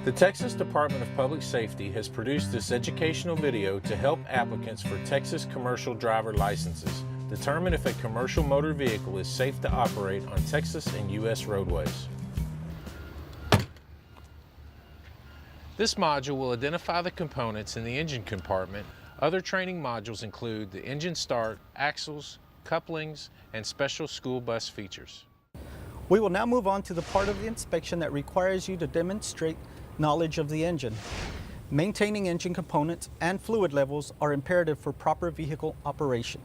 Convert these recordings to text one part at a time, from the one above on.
The Texas Department of Public Safety has produced this educational video to help applicants for Texas commercial driver licenses determine if a commercial motor vehicle is safe to operate on Texas and U.S. roadways. This module will identify the components in the engine compartment. Other training modules include the engine start, axles, couplings, and special school bus features. We will now move on to the part of the inspection that requires you to demonstrate knowledge of the engine. Maintaining engine components and fluid levels are imperative for proper vehicle operation.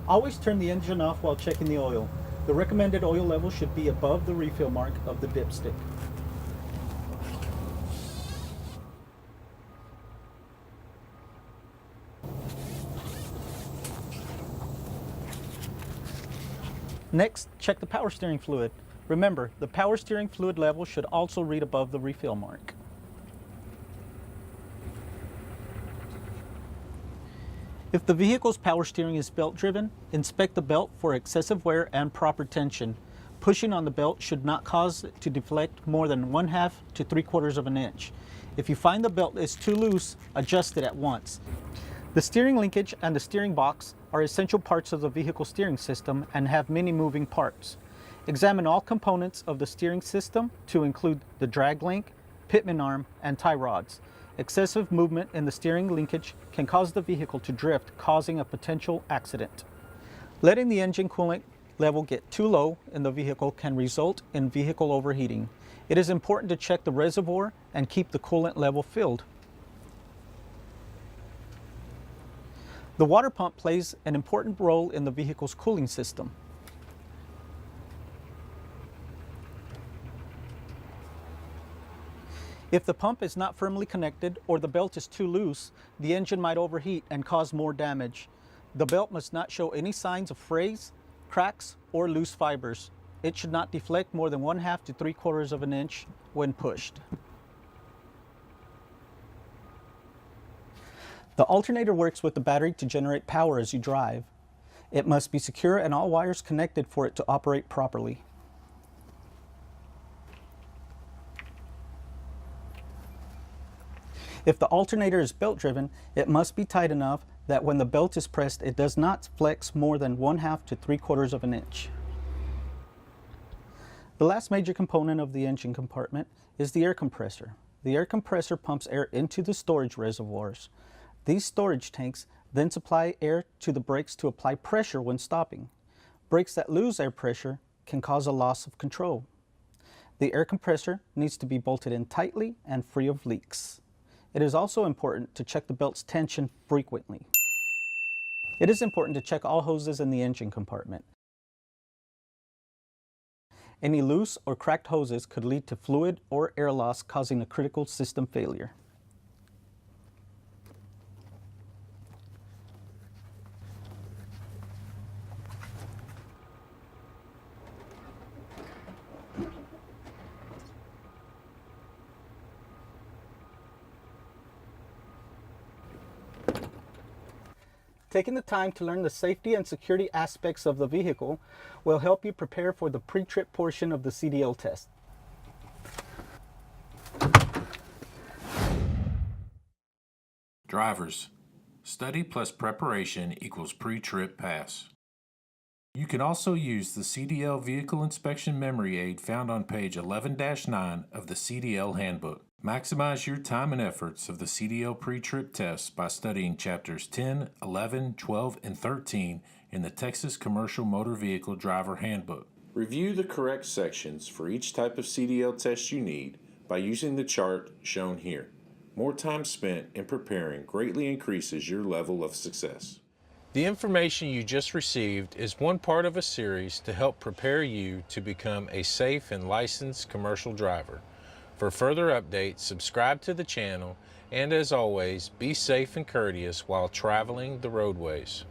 Always turn the engine off while checking the oil. The recommended oil level should be above the refill mark of the dipstick. Next, check the power steering fluid. Remember, the power steering fluid level should also read above the refill mark. If the vehicle's power steering is belt driven, inspect the belt for excessive wear and proper tension. Pushing on the belt should not cause it to deflect more than 1/2 to 3/4 of an inch. If you find the belt is too loose, adjust it at once. The steering linkage and the steering box are essential parts of the vehicle steering system and have many moving parts. Examine all components of the steering system to include the drag link, pitman arm, and tie rods. Excessive movement in the steering linkage can cause the vehicle to drift, causing a potential accident. Letting the engine coolant level get too low in the vehicle can result in vehicle overheating. It is important to check the reservoir and keep the coolant level filled. The water pump plays an important role in the vehicle's cooling system. If the pump is not firmly connected or the belt is too loose, the engine might overheat and cause more damage. The belt must not show any signs of frays, cracks, or loose fibers. It should not deflect more than 1/2 to 3/4 of an inch when pushed. The alternator works with the battery to generate power as you drive. It must be secure and all wires connected for it to operate properly. If the alternator is belt driven, it must be tight enough that when the belt is pressed, it does not flex more than 1/2 to 3/4 of an inch. The last major component of the engine compartment is the air compressor. The air compressor pumps air into the storage reservoirs. These storage tanks then supply air to the brakes to apply pressure when stopping. Brakes that lose air pressure can cause a loss of control. The air compressor needs to be bolted in tightly and free of leaks. It is also important to check the belt's tension frequently. It is important to check all hoses in the engine compartment. Any loose or cracked hoses could lead to fluid or air loss, causing a critical system failure. Taking the time to learn the safety and security aspects of the vehicle will help you prepare for the pre-trip portion of the CDL test. Drivers, study plus preparation equals pre-trip pass. You can also use the CDL Vehicle Inspection Memory Aid found on page 11-9 of the CDL Handbook. Maximize your time and efforts of the CDL pre-trip test by studying chapters 10, 11, 12, and 13 in the Texas Commercial Motor Vehicle Driver Handbook. Review the correct sections for each type of CDL test you need by using the chart shown here. More time spent in preparing greatly increases your level of success. The information you just received is one part of a series to help prepare you to become a safe and licensed commercial driver. For further updates, subscribe to the channel, and as always, be safe and courteous while traveling the roadways.